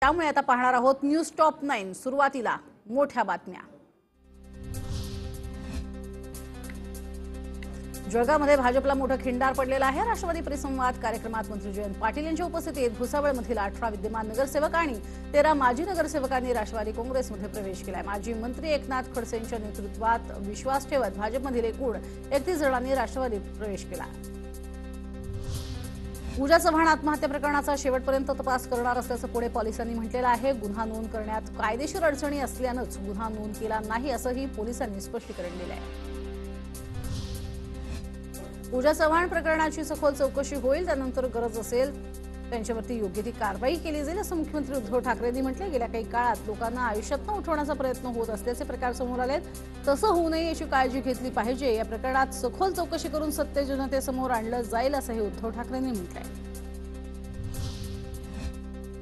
त्यामुळे आता पाहणार आहोत न्यूज टॉप 9। सुरुवातीला मोठ्या बातम्या। जळगावमध्ये भाजपला मोठं खिंडार पडलेला आहे। राष्ट्रवादी परिसंवाद कार्यक्रमात मंत्री जयंत पाटील यांच्या उपस्थितीत भुसावळमधील 18 विद्यमान नगरसेवक आणि 13 माजी नगरसेवकांनी राष्ट्रवादी काँग्रेसमध्ये प्रवेश केलाय। माजी मंत्री एकनाथ खडसेंच्या नेतृत्वात विश्वास ठेवत भाजपमधील एकूण 31 जणांनी राष्ट्रवादीत प्रवेश केला। पूजा चव्हाण आत्महत्या प्रकरणाचा शेवटपर्यंत तपास करणार असल्याचं पुणे पोलिसांनी म्हटलेलं आहे। गुन्हा नोंद करण्यात कायदेशीर अडचणी असल्यानंच गुन्हा नोंद केला नाही असंही पोलिसांनी स्पष्टीकरण दिलं आहे। पूजा चव्हाण प्रकरणाची सखोल चौकशी होईल, त्यानंतर गरज असेल त्यांच्यावरती योग्य ती कारवाई केली जाईल असं मुख्यमंत्री उद्धव ठाकरेंनी म्हटलं। गेल्या काही काळात लोकांना आयुष्यातून उठवण्याचा प्रयत्न होत असल्याचे प्रकार समोर आलेत, तसं होऊ नये याची काळजी घेतली पाहिजे। या प्रकरणात सखोल चौकशी करून सत्य जनतेसमोर आणलं जाईल असंही उद्धव ठाकरेंनी म्हटलंय।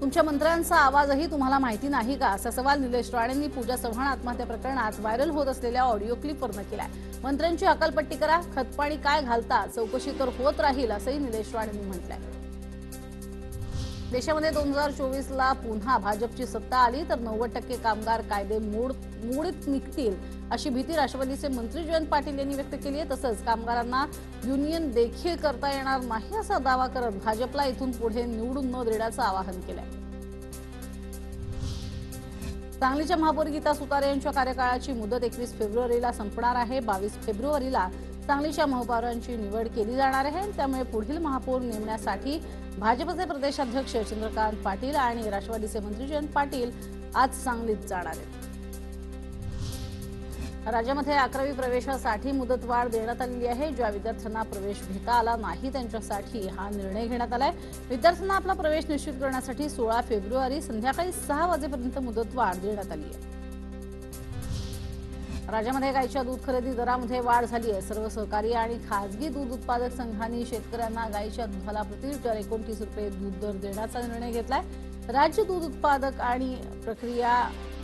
तुमच्या मंत्र्यांचा आवाजही तुम्हाला माहिती नाही का, असा सवाल निलेश राणेंनी पूजा चव्हाण आत्महत्या प्रकरणात व्हायरल होत असलेल्या ऑडिओ क्लिपवरनं केलाय। मंत्र्यांची अकलपट्टी करा, खतपाणी काय घालता, चौकशी तर होत राहील असंही निलेश राणेंनी म्हटलंय। देशामध्ये 2024ला पुन्हा भाजपची सत्ता आली तर 90% कामगार कायदे मोडीत निघतील अशी भीती राष्ट्रवादीचे मंत्री जयंत पाटील यांनी व्यक्त केली आहे। तसंच कामगारांना युनियन देखील करता येणार नाही असा दावा करत भाजपला इथून पुढे निवडून न देण्याचं आवाहन केलंय। सांगलीच्या महापौर गीता सुतारे यांच्या कार्यकाळाची मुदत 21 फेब्रुवारीला संपणार आहे। 22 फेब्रुवारीला सांगलीच्या महापौरांची निवड केली जाणार आहे। त्यामुळे पुढील महापौर नेमण्यासाठी भाजपचे प्रदेशाध्यक्ष चंद्रकांत पाटील आणि राष्ट्रवादीचे मंत्री जयंत पाटील आज सांगलीत जाणार आहेत। राज्यामध्ये 11वी प्रवेशासाठी मुदतवाढ देण्यात आलेली आहे। ज्या विद्यार्थ्यांना प्रवेश घेता आला नाही त्यांच्यासाठी हा निर्णय घेण्यात आलाय। विद्यार्थ्यांना आपला प्रवेश निश्चित करण्यासाठी 16 फेब्रुवारी संध्याकाळी 6 वाजेपर्यंत मुदतवाढ देण्यात आली आहे। राज्यामध्ये गायीच्या दूध खरेदी दरामध्ये वाढ झाली आहे। सर्व सहकारी आणि खासगी दूध उत्पादक संघांनी शेतकऱ्यांना गायीच्या दुधाला प्रति लिटर 29 रुपये दूध दर देण्याचा निर्णय घेतलाय। राज्य दूध उत्पादक आणि प्रक्रिया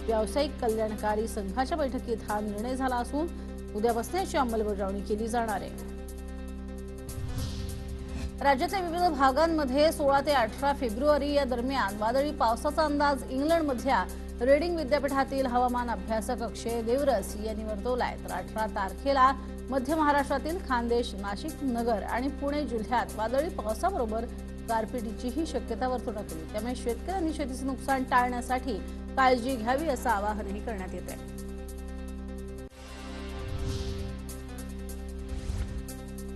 व्यावसायिक कल्याणकारी संघाच्या बैठकीत हा निर्णय झाला असून उद्यापासून याची अंमलबजावणी केली जाणार आहे। राज्याच्या विविध भागांमध्ये 16 ते 18 फेब्रुवारी या दरम्यान वादळी पावसाचा अंदाज इंग्लंडमधल्या रेडिंग विद्यापीठातील हवामान अभ्यासक अक्षय देवरस यांनी वर्तवलाय। तर 18 तारखेला मध्य महाराष्ट्रातील खानदेश, नाशिक, नगर आणि पुणे जिल्ह्यात वादळी पावसाबरोबर गारपिटीचीही शक्यता वर्तवण्यात आली। त्यामुळे शेतकऱ्यांनी शेतीचे नुकसान टाळण्यासाठी काळजी घ्यावी असं आवाहनही करण्यात येत आहे।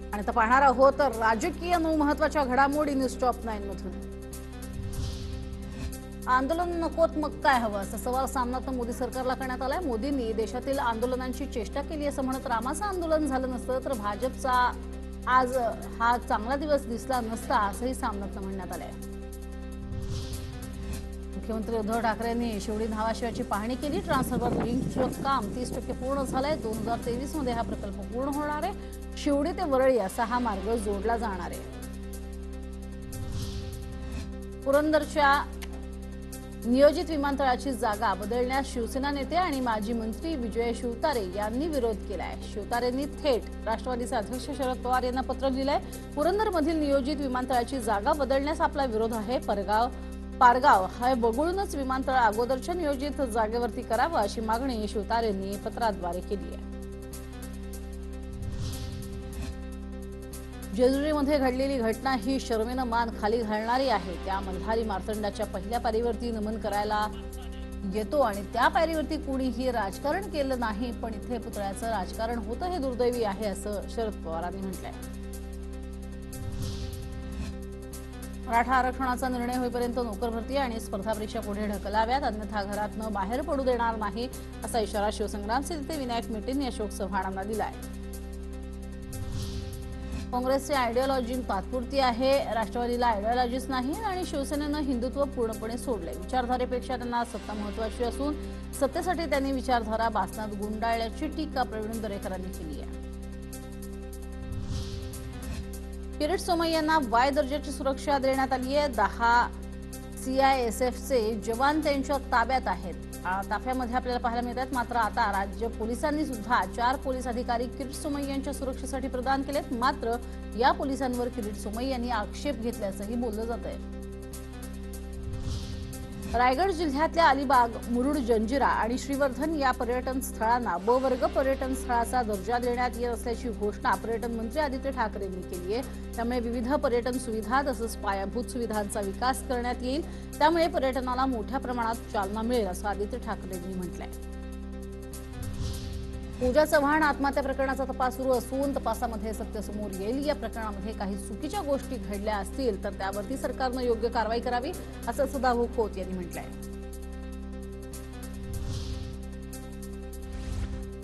आणि आता पाहणार आहोत राजकीय महत्त्वाच्या घडामोडी न्यूज टॉप 9 मधून। आंदोलन नकोत मग काय हवं असा सवाल सामनातनं मोदी सरकारला करण्यात आलाय। मोदींनी देशातील आंदोलनांची चेष्टा केली असं म्हणत रामाचं आंदोलन झालं नसतं तर भाजपचा आज हा चांगला दिवस दिसला नसता असंही सामनातनं म्हणण्यात आलंय। मुख्यमंत्री उद्धव ठाकरे यांनी शिवडी धावाशिवाची पाहणी केली। ट्रान्सफॉर्मर लिंकचं काम 30% पूर्ण झालंय। 2023 मध्ये हा प्रकल्प पूर्ण होणार आहे। शिवडी ते वरळी असा हा मार्ग जोडला जाणार आहे। पुरंदरच्या नियोजित विमानतळाची जागा बदलण्यास शिवसेना नेते आणि माजी मंत्री विजय शिवतारे यांनी विरोध केलाय। शिवतारेंनी थेट राष्ट्रवादीचे अध्यक्ष शरद पवार यांना पत्र लिहिलंय। पुरंदरमधील नियोजित विमानतळाची जागा बदलण्यास आपला विरोध आहे। पारगाव हा वगळूनच विमानतळ अगोदरच्या नियोजित जागेवरती करावं अशी मागणी शिवतारेंनी पत्राद्वारे केली आहे। जेजुरीमध्ये घडलेली घटना ही शर्मेनं मान खाली घालणारी आहे। त्या मल्हारी मार्तंडाच्या पहिल्या पायरीवरती नमन करायला येतो आणि त्या पायरीवरती कुणीही राजकारण केलं नाही, पण इथे पुतळ्याचं राजकारण होतं हे दुर्दैवी आहे असं शरद पवारांनी म्हटलंय। मराठा आरक्षणाचा निर्णय होईपर्यंत नोकर भरती आणि स्पर्धा परीक्षा पुढे ढकलाव्यात, अन्यथा घरातनं बाहेर पडू देणार नाही असा इशारा शिवसंग्रामचे नेते विनायक मेटेंनी अशोक चव्हाणांना दिलाय। काँग्रेसची आयडिओलॉजी तात्पुरती आहे, राष्ट्रवादीला आयडिओलॉजीच नाही आणि शिवसेनेनं हिंदुत्व पूर्णपणे सोडले। विचारधारेपेक्षा त्यांना सत्ता महत्त्वाची असून सत्तेसाठी त्यांनी विचारधारा बासनात गुंडाळल्याची टीका प्रवीण दरेकरांनी केली आहे। किरीट सोमय्यांना वाय दर्जाची सुरक्षा देण्यात आली आहे। 10 सीआयएसएफचे जवान त्यांच्या ताब्यात आहेत। ताफ्यामध्ये आपल्याला पाहायला मिळतात। मात्र आता राज्य पोलिसांनी सुद्धा 4 पोलीस अधिकारी किरीट सोमय्या यांच्या सुरक्षेसाठी प्रदान केलेत। मात्र या पोलिसांवर किरीट सोमय्या यांनी आक्षेप घेतल्याचंही बोललं जात आहे। रायगड जिल्ह्यातल्या अलिबाग, मुरुड, जंजिरा आणि श्रीवर्धन या पर्यटन स्थळांना ब वर्ग पर्यटन स्थळाचा दर्जा देण्यात येत असल्याची घोषणा पर्यटन मंत्री आदित्य ठाकरे यांनी केली आहे। त्यामुळे विविध पर्यटन सुविधा तसंच पायाभूत सुविधांचा विकास करण्यात येईल। त्यामुळे पर्यटनाला मोठ्या प्रमाणात चालना मिळेल असं आदित्य ठाकरे यांनी म्हटलंय। पूजा चव्हाण आत्महत्या प्रकरणाचा तपास सुरू असून तपासामध्ये सत्य समोर येईल। या प्रकरणामध्ये काही चुकीच्या गोष्टी घडल्या असतील तर त्यावरती सरकारने योग्य कारवाई करावी असं सदाभाऊ खोत यांनी म्हटलंय।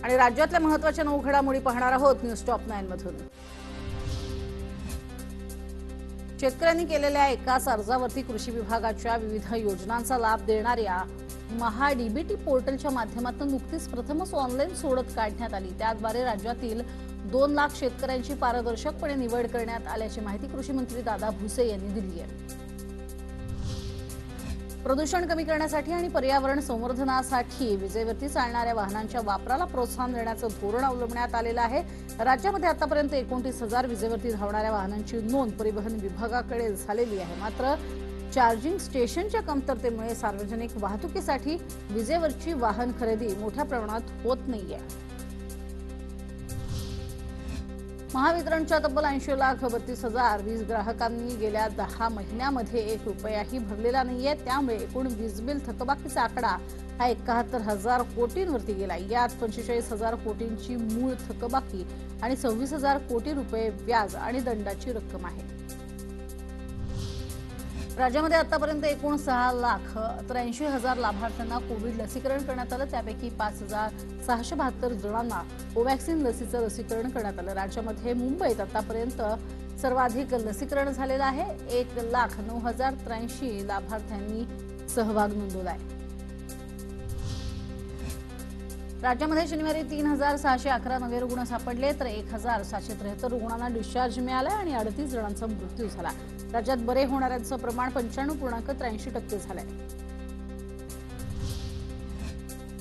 आणि राज्यातल्या महत्त्वाच्या 9 घडामोडी पाहणार आहोत न्यूज टॉप 9 मधून। शेतकऱ्यांनी केलेल्या एकाच अर्जावरती कृषी विभागाच्या विविध योजनांचा लाभ देणाऱ्या महाडीबीटी पोर्टलच्या माध्यमातून नुकतीच प्रथमच ऑनलाईन सोडत काढण्यात आली। त्याद्वारे राज्यातील 2 लाख शेतकऱ्यांची पारदर्शकपणे निवड करण्यात आल्याची माहिती कृषी मंत्री दादा भुसे यांनी दिली आहे। प्रदूषण कमी करण्यासाठी आणि पर्यावरण संवर्धनासाठी विजेवरती चालणाऱ्या वाहनांच्या वापराला प्रोत्साहन देण्याचं धोरण अवलंबण्यात आलेलं आहे। राज्यामध्ये आतापर्यंत 29,000 विजेवरती धावणाऱ्या वाहनांची नोंद परिवहन विभागाकडे झालेली आहे। मात्र चार्जिंग स्टेशनच्या कमतरतेमुळे सार्वजनिक वाहतुकीसाठी विजेवरची वाहन खरेदी मोठ्या प्रमाणात होत नाहीये। महावितरणच्या तब्बल 80 लाख 32,000 वीज ग्राहकांनी गेल्या 10 महिन्यामध्ये 1 रुपयाही भरलेला नाहीये। त्यामुळे एकूण वीज बिल थकबाकीचा आकडा हा 71,000 कोटींवरती गेला। यात 45,000 कोटींची मूळ थकबाकी आणि 26,000 कोटी रुपये व्याज आणि दंडाची रक्कम आहे। राज्यामध्ये आतापर्यंत एकूण 6,83,000 लाभार्थ्यांना कोविड लसीकरण करण्यात आलं। त्यापैकी 5,672 जणांना कोवॅक्सिन लसीचं लसीकरण करण्यात आलं। राज्यामध्ये मुंबईत आतापर्यंत सर्वाधिक लसीकरण झालेलं आहे। 1,09,083 लाभार्थ्यांनी सहभाग नोंदवलाय। राज्यामध्ये शनिवारी 3,611 नवे रुग्ण सापडले तर 1,773 रुग्णांना डिस्चार्ज मिळाला आणि 38 जणांचा मृत्यू झाला। राज्यात बरे होणाऱ्यांचं प्रमाण 95.83% झालंय।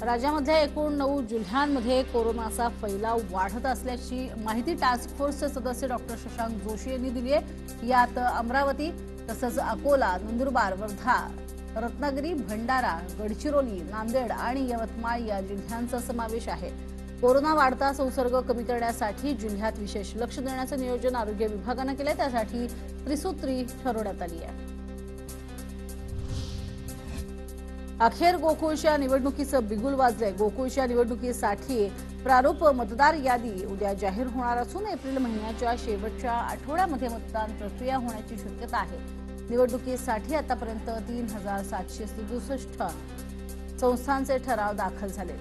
राज्यामध्ये एकूण 9 जिल्ह्यांमध्ये कोरोनाचा फैलाव वाढत असल्याची माहिती टास्क फोर्सचे सदस्य डॉक्टर शशांक जोशी यांनी दिली आहे। यात अमरावती तसंच अकोला, नंदुरबार, वर्धा, रत्नागिरी, भंडारा, गडचिरोली, नांदेड आणि यवतमाळ या जिल्ह्यांचा समावेश आहे। कोरोना वाढता संसर्ग कमी करण्यासाठी जिल्ह्यात विशेष लक्ष देण्याचं नियोजन आरोग्य विभागाने केले। त्यासाठी त्रिसूत्री ठरवण्यात आली आहे। अखेर गोकुळच्या निवडणुकीचं बिगुल वाजलंय। गोकुळच्या निवडणुकीसाठी प्रारूप मतदार यादी उद्या जाहीर होणार असून एप्रिल महिन्याच्या शेवटच्या आठवड्यामध्ये मतदान प्रक्रिया होण्याची शक्यता आहे। निवडणुकीसाठी आतापर्यंत 3,767 संस्थांचे ठराव दाखल झाले।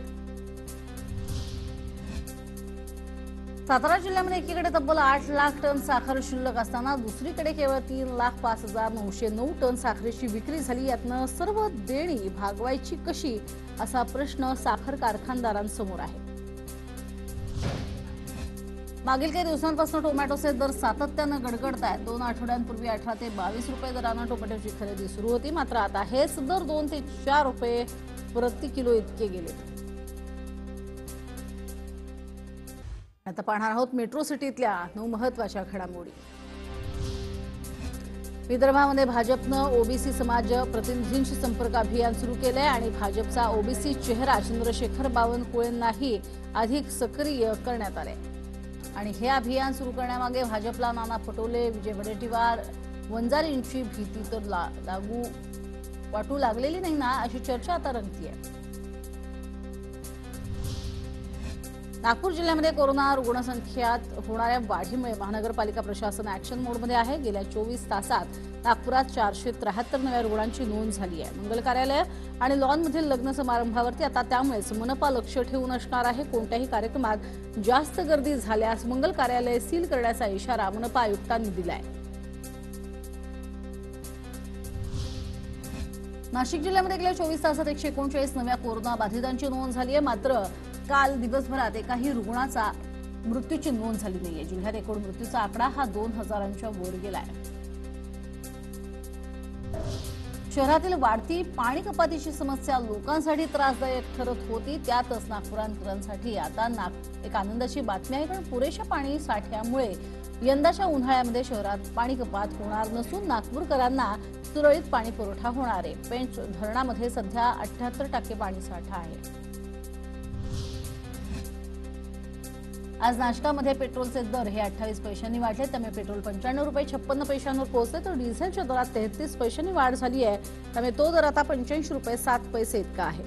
सातारा जिल्ह्यामध्ये एकीकडे तब्बल 8 लाख टन साखर शिल्लक असताना दुसरीकडे केवळ 3,05,909 टन साखरेची विक्री झाली। यातनं सर्व देणी भागवायची कशी असा प्रश्न साखर कारखानदारांसमोर आहे। मागील काही दिवसांपासून टोमॅटोचे दर सातत्यानं गडगडत आहेत। 2 आठवड्यांपूर्वी 18 ते 22 रुपये दरानं टोमॅटोची खरेदी सुरू होती। मात्र आता हेच दर 2 ते 4 रुपये प्रति किलो इतके गेले। आता पाहणार आहोत मेट्रो सिटीतल्या 9 महत्त्वाच्या घडामोडी। विदर्भामध्ये भाजपनं ओबीसी समाज प्रतिनिधींशी संपर्क अभियान सुरू केलंय आणि भाजपचा ओबीसी चेहरा चंद्रशेखर बावनकुळेंनाही अधिक सक्रिय करण्यात आले। आणि हे अभियान सुरू करण्यामागे भाजपला नाना पटोले, विजय वडेट्टीवार, वंजारींची भीती तर वाटू लागलेली नाही ना अशी चर्चा आता रंगतीये। नागपूर जिल्ह्यामध्ये कोरोना रुग्णसंख्येत होणाऱ्या वाढीमुळे महानगरपालिका प्रशासन ऍक्शन मोडमध्ये आहे। गेल्या 24 तासात नागपुरात 473 नव्या रुग्णांची नोंद झाली आहे। मंगल कार्यालय आणि लॉनमधील लग्न समारंभावरती आता त्यामुळेच मनपा लक्ष ठेवून असणार आहे। कोणत्याही कार्यक्रमात जास्त गर्दी झाल्यास मंगल कार्यालय सील करण्याचा इशारा मनपा आयुक्तांनी दिलाय। नाशिक जिल्ह्यामध्ये गेल्या 24 तासात 139 नव्या कोरोना बाधितांची नोंद झाली आहे। मात्र काल दिवसभरात एकाही रुग्णाचा मृत्यूची नोंद झाली नाहीये। जिल्ह्यात एकूण मृत्यूचा आकडा हा 2,000च्या वर गेलाय। शहरातील वाढती पाणी कपातीची समस्या लोकांसाठी त्रासदायक ठरत होती। त्यातच नागपुरांकरांसाठी आता एक आनंदाची बातमी आहे, कारण पुरेशा पाणी साठ्यामुळे यंदाच्या उन्हाळ्यामध्ये शहरात पाणी कपात होणार नसून नागपूरकरांना सुरळीत पाणी पुरवठा होणार आहे। पेंच धरणामध्ये सध्या 78% पाणी साठा आहे। आज नाशकामध्ये पेट्रोलचे दर हे 28 पैशांनी वाढले, त्यामुळे पेट्रोल 95 रुपये 56 पैशांवर पोहोचले, तर डिझेलच्या दरात 33 पैशांनी वाढ झाली आहे, त्यामुळे तो दर आता 85 रुपये 7 पैसे इतका आहे।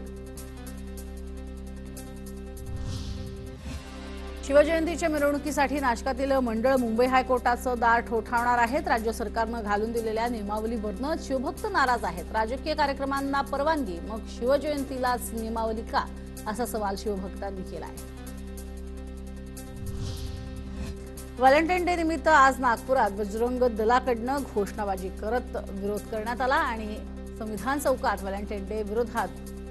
शिवजयंतीच्या मिरवणुकीसाठी नाशकातील मंडळ मुंबई हायकोर्टाचं दार ठोठावणार आहेत। राज्य सरकारनं घालून दिलेल्या नियमावलीवरून शिवभक्त नाराज आहेत। राजकीय कार्यक्रमांना परवानगी, मग शिवजयंतीलाच नियमावली का, असा सवाल शिवभक्तांनी केला आहे। व्हॅलेंटाईन डे निमित्त आज नागपुरात बजरंग दलाकडनं घोषणाबाजी करत विरोध करण्यात आला आणि संविधान चौकात व्हॅलेंटाईन डे विरोधात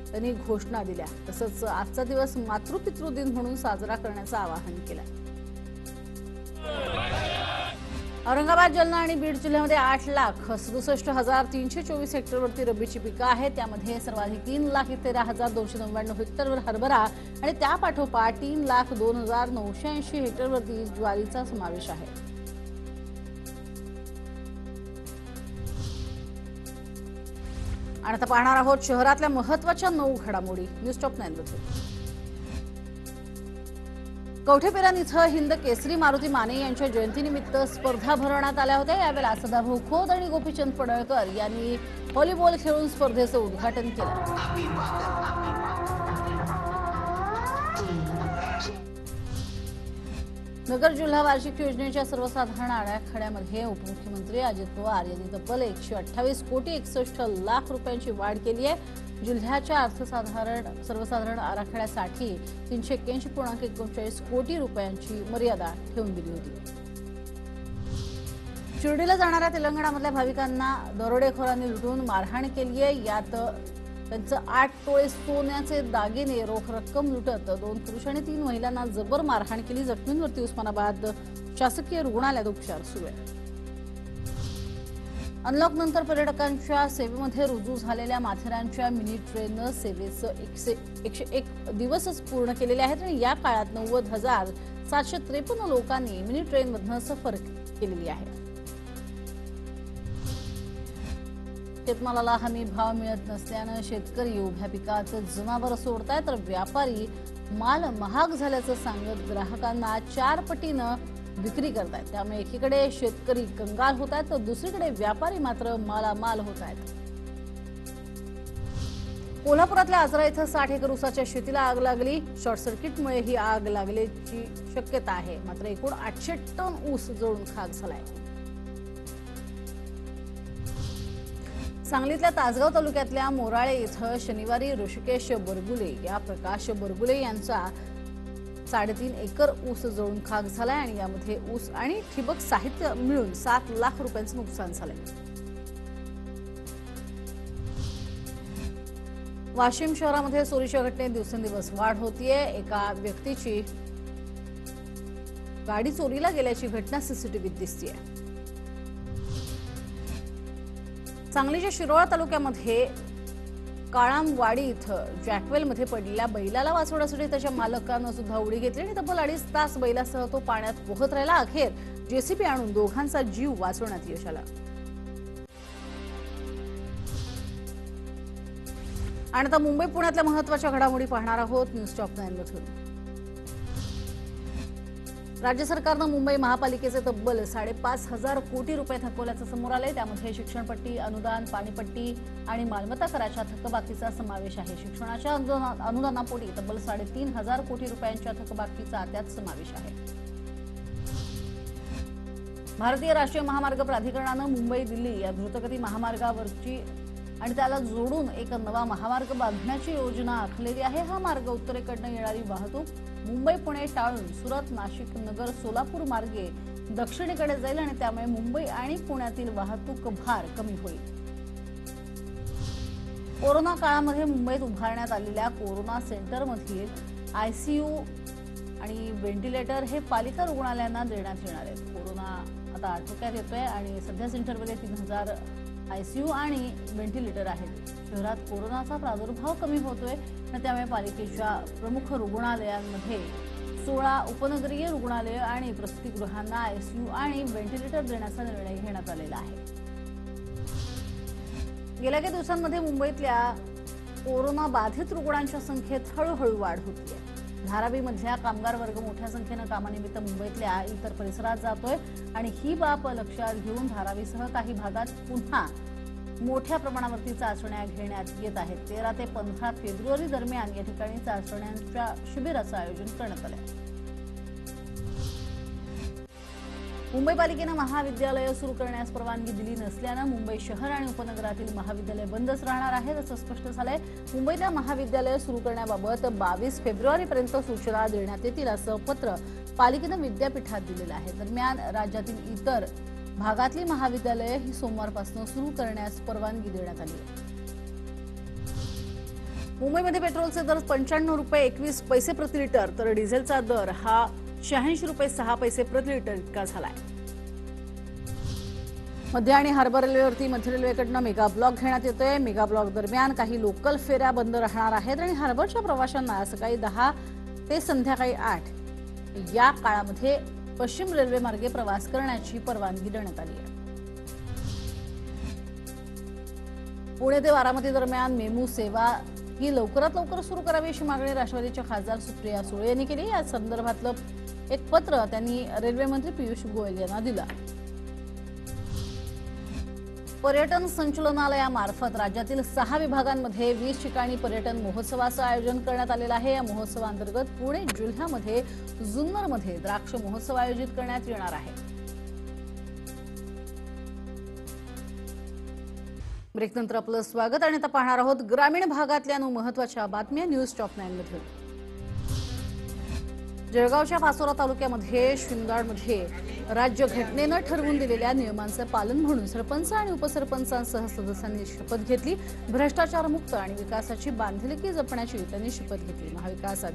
त्यांनी घोषणा दिल्या। तसंच आजचा दिवस मातृपितृ दिन म्हणून साजरा करण्याचं आवाहन केलं। औरंगाबाद, जालना आणि बीड जिल्ह्यामध्ये 8,67,324 हेक्टरवरती रब्बीची पिकं आहेत। त्यामध्ये सर्वाधिक 3,13,299 हेक्टरवर हरभरा आणि त्यापाठोपाठ 3,02,980 हेक्टरवरती ज्वारीचा समावेश आहे। आणि आता पाहणार आहोत शहरातल्या महत्त्वाच्या 9 घडामोडी न्यूज टॉप 9 मध्ये। कवठेपेरण इथं हिंद केसरी मारुती माने यांच्या जयंतीनिमित्त स्पर्धा भरवण्यात आल्या होत्या। यावेळेला सदाभाऊ खोत आणि गोपीचंद पडळकर यांनी व्हॉलीबॉल खेळून स्पर्धेचं उद्घाटन केलं। नगर जिल्हा वार्षिक योजनेच्या सर्वसाधारण आराखड्यामध्ये उपमुख्यमंत्री अजित पवार यांनी तब्बल 128 कोटी 61 लाख रुपयांची वाढ केली आहे। जिल्ह्याच्या सर्वसाधारण आराखड्यासाठी 381.39 कोटी रुपयांची मर्यादा ठेवून दिली होती। शिर्डीला जाणाऱ्या तेलंगणामधल्या भाविकांना दरोडेखोरांनी लुटून मारहाण केली आहे। यात त्यांचं 8 तोळे सोन्याचे दागिने, रोख रक्कम लुटत 2 पुरुष आणि 3 महिलांना जबर मारहाण केली। जखमींवरती उस्मानाबाद शासकीय रुग्णालयात उपचार सुरू आहेत। अनलॉक नंतर पर्यटकांच्या सेवेमध्ये रुजू झालेल्या माथेरानच्या मिनी ट्रेननं सेवेचं 101 दिवसच पूर्ण केलेले आहेत आणि या काळात 90,753 लोकांनी मिनी ट्रेनमधनं सफर केलेली आहे। शेतमालाला हमी भाव मिळत नसल्यानं शेतकरी उभ्या पिकात जनावर सोडतायत, तर व्यापारी माल महाग झाल्याचं सांगत ग्राहकांना 4 पटीनं विक्री करतायत। त्यामुळे एकीकडे शेतकरी कंगाल होत आहेत, तर दुसरीकडे व्यापारी मात्र मालामाल होत आहेत। कोल्हापुरातल्या आजरा इथं 60 एकर ऊसाच्या शेतीला आग लागली। शॉर्ट सर्किटमुळे ही आग लागल्याची शक्यता आहे, मात्र एकूण 800 टन ऊस जळून खाक झालाय। सांगलीतल्या तासगाव तालुक्यातल्या मोराळे इथं शनिवारी ऋषिकेश बरगुले या प्रकाश बरगुले यांचा 3.5 एकर ऊस जळून खाक झालाय आणि यामध्ये ऊस आणि ठिबक साहित्य मिळून 7 लाख रुपयांचं नुकसान झालंय। वाशिम शहरामध्ये चोरीच्या घटनेत दिवसेंदिवस वाढ होतीये। एका व्यक्तीची गाडी चोरीला गेल्याची घटना सीसीटीव्हीत दिसतीये। सांगलीच्या शिरोळा तालुक्यामध्ये काळामवाडी इथं जॅकवेलमध्ये पडलेल्या बैलाला वाचवण्यासाठी त्याच्या मालकानं सुद्धा उडी घेतली आणि तब्बल 2.5 तास बैलासह तो पाण्यात पोहत राहिला। अखेर जेसीबी आणून दोघांचा जीव वाचवण्यात यश आलं। आणि आता मुंबई पुण्यातल्या महत्त्वाच्या घडामोडी पाहणार आहोत न्यूज टॉप 9 मधून। राज्य सरकारनं मुंबई महापालिकेचे तब्बल 5,500 कोटी रुपये थकवल्याचं समोर आलंय। त्यामध्ये शिक्षणपट्टी, अनुदान, पाणीपट्टी आणि मालमत्ता कराच्या थकबाकीचा समावेश आहे। शिक्षणाच्या अनुदानापोटी तब्बल 3,500 कोटी रुपयांच्या थकबाकीचा त्यात समावेश आहे। भारतीय राष्ट्रीय महामार्ग प्राधिकरणानं मुंबई दिल्ली या द्रुतगती महामार्गावरची आणि त्याला जोडून एक नवा महामार्ग बांधण्याची योजना आखलेली आहे। हा मार्ग उत्तरेकडनं येणारी वाहतूक मुंबई पुणे टाळून सुरत, नाशिक, नगर, सोलापूर मार्गे दक्षिणेकडे जाईल आणि त्यामुळे मुंबई आणि पुण्यातील वाहतूक भार कमी होईल। कोरोना काळामध्ये मुंबईत उभारण्यात आलेल्या कोरोना सेंटरमधील आयसीयू आणि व्हेंटिलेटर हे पालिका रुग्णालयांना देण्यात येणार आहेत। कोरोना आता आटोक्यात येतोय आणि सध्या सेंटरमध्ये 3,000 आयसीयू आणि व्हेंटिलेटर आहेत। शहरात कोरोनाचा प्रादुर्भाव कमी होतोय, त्यामुळे पालिकेच्या प्रमुख रुग्णालयांमध्ये 16 उपनगरीय रुग्णालय आणि प्रसूतिगृहांना आयसीयू आणि व्हेंटिलेटर देण्याचा निर्णय घेण्यात आलेला आहे। गेल्या काही दिवसांमध्ये मुंबईतल्या कोरोना बाधित रुग्णांच्या संख्येत हळूहळू वाढ होतीये। धारावीमधल्या कामगार वर्ग मोठ्या संख्येने कामानिमित्त मुंबईतल्या इतर परिसरात जातोय आणि ही बाब लक्षात घेऊन धारावीसह काही भागात पुन्हा मोठ्या प्रमाणावरती चाचण्या घेण्यात येत आहेत। 13 ते 15 फेब्रुवारी दरम्यान या ठिकाणी चाचण्यांच्या शिबिराचं आयोजन करण्यात आलं आहे। मुंबई पालिकेने महाविद्यालय सुरू करण्यास परवानगी दिली नसल्याने मुंबई शहर आणि उपनगरातील महाविद्यालय बंदच राहणार आहेत असं स्पष्ट झालंय। मुंबईला महाविद्यालय सुरू करण्याबाबत 22 फेब्रुवारीपर्यंत सूचना देण्यात येतील असं पत्र पालिकेने विद्यापीठात दिलेलं आहे। दरम्यान राज्यातील इतर भागातली महाविद्यालये ही सोमवारपासून सुरू करण्यास परवानगी देण्यात आली आहे। मुंबईमध्ये पेट्रोलचे दर 95 रुपये 21 पैसे प्रति लिटर तर डिझेलचा दर हा 86 रुपये 6 पैसे प्रति लिटर इतका झालाय। मध्य आणि हार्बर रेल्वेवरती मध्य रेल्वेकडून मेगा ब्लॉक घेण्यात येतोय। मेगा ब्लॉक दरम्यान काही लोकल फेऱ्या बंद राहणार आहेत आणि हार्बरच्या प्रवाशांना सकाळी 10 ते संध्याकाळी 8 या काळामध्ये पश्चिम रेल्वे मार्गे प्रवास करण्याची परवानगी देण्यात आली आहे। पुणे ते बारामती दरम्यान मेमू सेवा ही लवकरात लवकर सुरू करावी अशी मागणी राष्ट्रवादीच्या खासदार सुप्रिया सुळे यांनी केली। या संदर्भातलं एक पत्र त्यांनी रेल्वे मंत्री पियुष गोयल यांना दिलं। पर्यटन संचालनालयामार्फत राज्यातील 6 विभागांमध्ये 20 ठिकाणी पर्यटन महोत्सवाचं आयोजन करण्यात आलेलं आहे। या महोत्सवाअंतर्गत पुणे जिल्ह्यामध्ये जुन्नरमध्ये द्राक्ष महोत्सव आयोजित करण्यात येणार आहे। ब्रेकनंतर आपलं स्वागत आणि आता पाहणार आहोत ग्रामीण भागातल्या महत्त्वाच्या बातम्या न्यूज टॉप 9 मध्ये। जळगावच्या पाचोरा तालुक्यामध्ये शिंदाडमध्ये राज्य घटनेनं ठरवून दिलेल्या नियमांचं पालन म्हणून सरपंच आणि उपसरपंचांसह सदस्यांनी शपथ घेतली। भ्रष्टाचारमुक्त आणि विकासाची बांधिलकी जपण्याची त्यांनी शपथ घेतली। महाविकास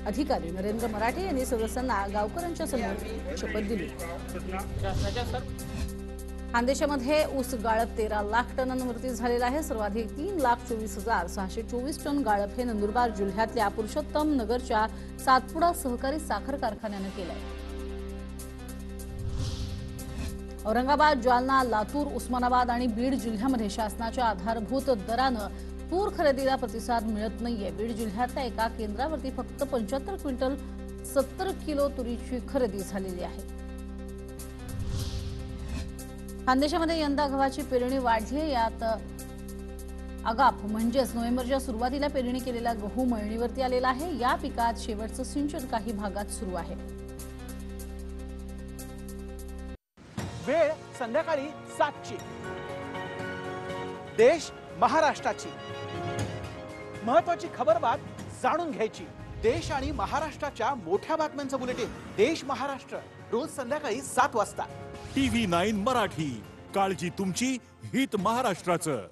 अधिकारी नरेंद्र मराठे यांनी सदस्यांना गावकऱ्यांच्या समोर शपथ दिली। खानदेशामध्ये ऊस गाळप 13 लाख टनांवरती झालेला आहे। सर्वाधिक 3,24,624 टन गाळप हे नंदुरबार जिल्ह्यातल्या पुरुषोत्तम नगरच्या सातपुडा सहकारी साखर कारखान्याने केलंय। औरंगाबाद, जालना, लातूर, उस्मानाबाद आणि बीड जिल्ह्यामध्ये शासनाच्या आधारभूत दरानं तूर खरेदीला प्रतिसाद मिळत नाहीये। बीड जिल्ह्यातल्या एका केंद्रावरती फक्त 75 क्विंटल 70 किलो तुरीची खरेदी झालेली आहे। खानदेशामध्ये यंदा गव्हाची पेरणी वाढली आहे। यात आगाप म्हणजेच नोव्हेंबरच्या सुरुवातीला पेरणी केलेला गहू मळणीवरती आलेला आहे। या पिकात शेवटचं सिंचन काही भागात सुरू आहे। वेळ संध्याकाळी 7ची। देश महाराष्ट्राची महत्त्वाची खबरबात जाणून घ्यायची। देश आणि महाराष्ट्राच्या मोठ्या बातम्यांचं बुलेटिन देश महाराष्ट्र रोज संध्याकाळी 7 वाजता। TV9 मराठी, काळजी तुमची, हित महाराष्ट्राचं।